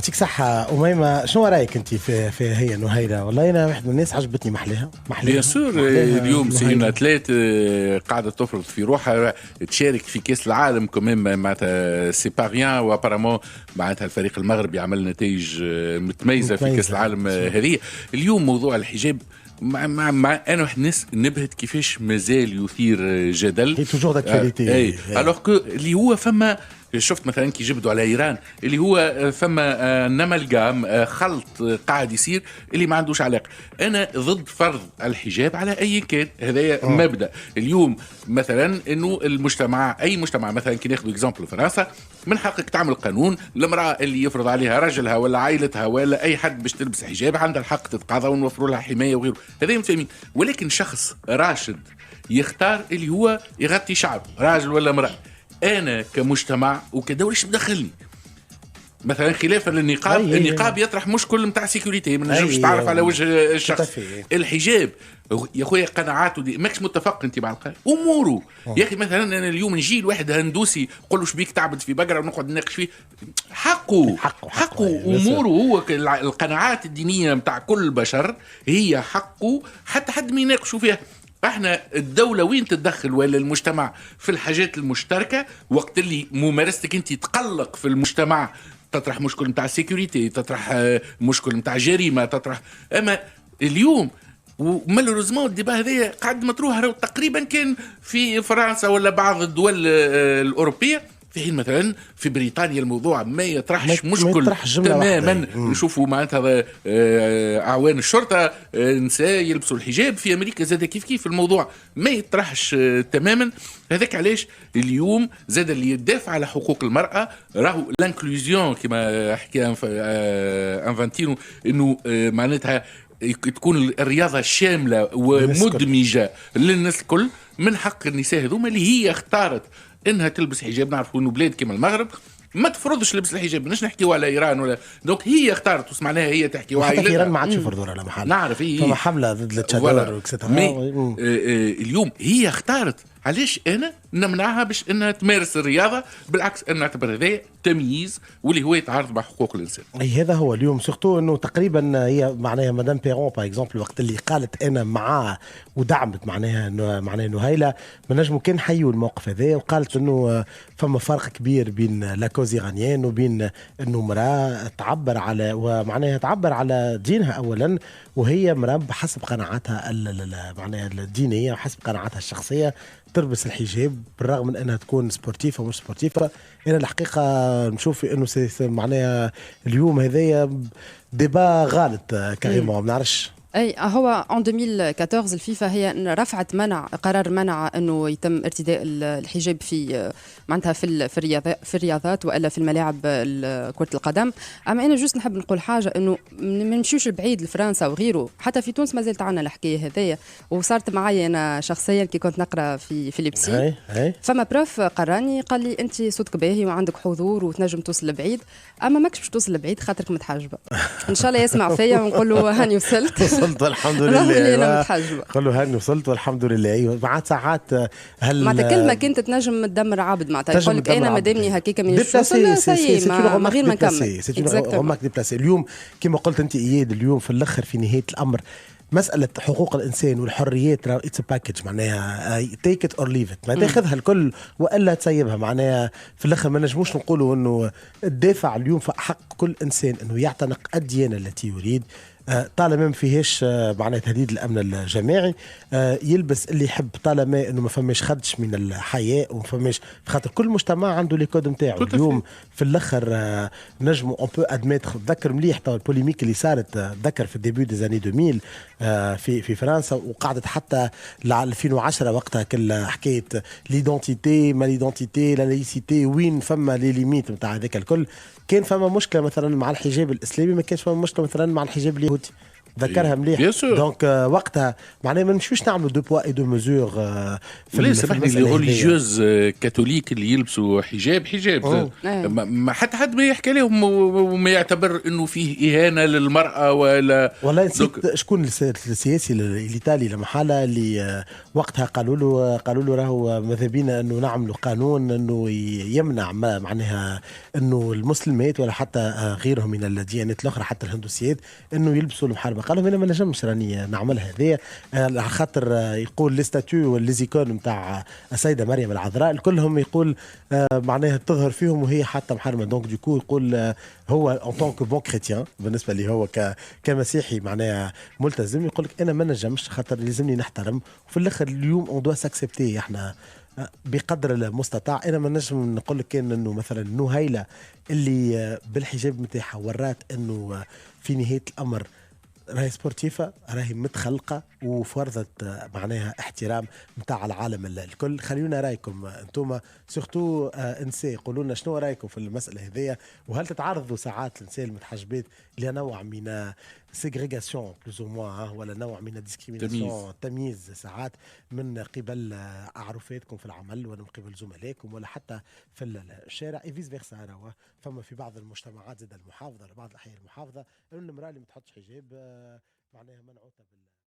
يعطيك صحة أميمة. شنو رأيك أنت في هي نهيلة؟ والله أنا واحد من الناس عجبتني محلها بيان سور. اليوم سي اون اتليت قاعدة تفرض في روحها، تشارك في كأس العالم كمان معناتها سي با ريان، وابارامون معناتها الفريق المغربي عمل نتائج متميزة في كأس العالم هذه. اليوم موضوع الحجاب مع انا واحد الناس نبهت كيفاش مازال يثير جدل. هي توجور داكتواليتي. الوغ كو اللي هو فما شفت مثلا كي جبدوا على ايران اللي هو فما نملقام خلط قاعد يصير اللي ما عندوش علاقه. انا ضد فرض الحجاب على اي كان، هذا مبدا. اليوم مثلا انه المجتمع، اي مجتمع مثلا كي ناخذ اكزامبل فرنسا، من حقك تعمل قانون المراه اللي يفرض عليها رجلها ولا عائلتها ولا اي حد باش تلبس حجاب عندها الحق تتقاضى ونوفروا لها حمايه وغيره، هذا متفاهمين. ولكن شخص راشد يختار اللي هو يغطي شعب راجل ولا امراه، انا كمجتمع وكدولة ايش بدخلني؟ مثلا خلافا للنقاب، النقاب يطرح مشكل نتاع سيكوريتي، ما نجمش تعرف على وجه الشخص. الحجاب يا خويا قناعاته دي ماكش متفق انت مع القانون اموره. يا اخي مثلا انا اليوم نجي الواحد هندوسي نقول له شبيك تعبد في بقره ونقعد نناقش فيه، حقه اموره هو. القناعات الدينيه نتاع كل بشر هي حقه، حتى حد ما يناقشوا فيها. احنا الدولة وين تتدخل ولا المجتمع في الحاجات المشتركة؟ وقت اللي ممارستك انت تقلق في المجتمع تطرح مشكل متاع السيكوريتي، تطرح مشكل متاع جريمة، تطرح. اما اليوم ومالوريزمون الديبا هذايا قاعد مطروح تقريبا كان في فرنسا ولا بعض الدول الأوروبية، في حين مثلا في بريطانيا الموضوع ما يطرحش مشكل تماما. نشوفوا معناتها اعوان الشرطه نساء يلبسوا الحجاب، في امريكا زاد كيف الموضوع ما يطرحش تماما. هذاك علاش اليوم زاد اللي يدافع على حقوق المراه راهو لانكلوزيون كما حكى انفانتينو، انه معناتها تكون الرياضه شامله ومدمجه للناس الكل. من حق النساء هذوما اللي هي اختارت انها تلبس حجاب. نعرفوا انه بلاد كما المغرب ما تفرضش لبس الحجاب، مش نحكيوا على ايران ولا دونك هي اختارت وسمعناها هي تحكي وعائلتها. حتى ايران ما عادش يفرضوا على محل، نعرف هي فما حمله ضد التشادر وكذا. اليوم هي اختارت. علاش انا نمنعها باش انها تمارس الرياضه؟ بالعكس انا نعتبر هذا تمييز واللي هو يتعارض مع حقوق الانسان. اي هذا هو اليوم سورتو انه تقريبا هي معناها مدام بيرون باغ اكزومبل وقت اللي قالت انا معاه ودعمت معناها نهيلة، ما نجموا كان نحيوا الموقف هذا، وقالت انه فما فرق كبير بين لاكوز ايرانيين وبين انه امراه تعبر على ومعناها تعبر على دينها اولا، وهي امراه بحسب قناعاتها معناها الدينيه وحسب قناعاتها الشخصيه تلبس الحجاب بالرغم من انها تكون سبورتيفه ومش سبورتيفه. انا الحقيقه نشوف انه معناها اليوم هذايا ديبا غلط كريمون ما نعرفش. اي هو ان 2014 الفيفا هي رفعت قرار منع انه يتم ارتداء الحجاب في معناتها في الرياضات والا في الملاعب كرة القدم. اما انا جوست نحب نقول حاجه انه ما نمشيوش بعيد لفرنسا وغيره، حتى في تونس ما زالت عندنا الحكايه هذيا، وصارت معايا انا شخصيا كي كنت نقرا في ليبسي. فما بروف قراني قال لي انت صوتك باهي وعندك حضور وتنجم توصل لبعيد، اما ماكش باش توصل لبعيد خاطرك متحجبه. ان شاء الله يسمع فيا ونقول له هاني وصلت والحمد لله. قالوا هاني وصلت والحمد لله. ايوه بعد ساعات معناتها كلمه كنت تنجم تدمر عبد، معناتها يقول لك انا مادامني هكاك من الشوصل سي ما غير ما نكمل. اليوم كما قلت انت اياد، اليوم في الاخر في نهايه الامر مسألة حقوق الإنسان والحريات اتس باكج، معناها تيك ات اور ليف ات، ما تاخذها الكل وإلا تسيبها. معناها في الآخر ما نجموش نقولوا إنه الدافع اليوم في حق كل إنسان إنه يعتنق الديانة التي يريد، طالما ما فيهاش معناها تهديد الامن الجماعي، يلبس اللي يحب طالما انه ما فماش خدش من الحياء وما فماش، خاطر كل مجتمع عنده لي كود نتاعو. اليوم في الاخر نجموا اون بو ادميتر. تذكر مليح تو البوليميك اللي صارت، تذكر في الديبيو دي زاني 2000 في فرنسا، وقعدت حتى ل 2010 وقتها كل حكايه ليدونتيتي ما ليدونتيتي لا لايسيتي، وين فما لي ليميت نتاع هذاك الكل. كان فما مشكله مثلا مع الحجاب الاسلامي، ما كانش فما مشكله مثلا مع الحجاب اليهودي. ذكرها مليح. دونك وقتها معناها ما نمشيوش نعملوا دو بوا اي دو ميزور في لا سامحني لي ريليجيوز كاثوليك اللي يلبسوا حجاب ما حتى حد ما يحكي لهم وما يعتبر انه فيه اهانه للمراه ولا والله نسيت شكون السياسي الايطالي لما حاله اللي وقتها قالوا له راهو ماذا بينا انه نعملوا قانون انه يمنع معناها انه المسلمات ولا حتى غيرهم من الديانات الاخرى حتى الهندوسيات انه يلبسوا المحاربه. قالوا انا ما نجمش راني نعملها هذه على خاطر يقول لي ستاتيو والليزيكون نتاع السيده مريم العذراء كلهم يقول معناها تظهر فيهم وهي حتى محاربه. دونك ديكو يقول هو ان طونك بون كريتيان بالنسبه لي هو كمسيحي معناها ملتزم يقول لك انا ما نجمش خاطر لازمني نحترم. وفي الاخر اليوم اون دوا ساكسبتي احنا بقدر المستطاع. انا ما نجم نقول لك كان انه مثلا نهيله اللي بالحجاب نتاعها ورات انه في نهايه الامر راهي سبورتيفة راهي متخلقة وفرضت معناها احترام متاع العالم الكل. خليونا رايكم انتم سورتو انسي قولوا لنا شنو رايكم في المسألة هذية وهل تتعرضوا ساعات الانسان المتحجبات لنوع من سيغريغاسيون بلوز او موان ولا نوع من ديسكريميناسيون تمييز ساعات من قبل اعرفاتكم في العمل ولا من قبل زملائكم ولا حتى في الشارع اي فيس فيرسا. فما في بعض المجتمعات زاد المحافظة لبعض الاحيان المحافظة انه المرأة اللي ما تحطش حجاب معناها منعوتة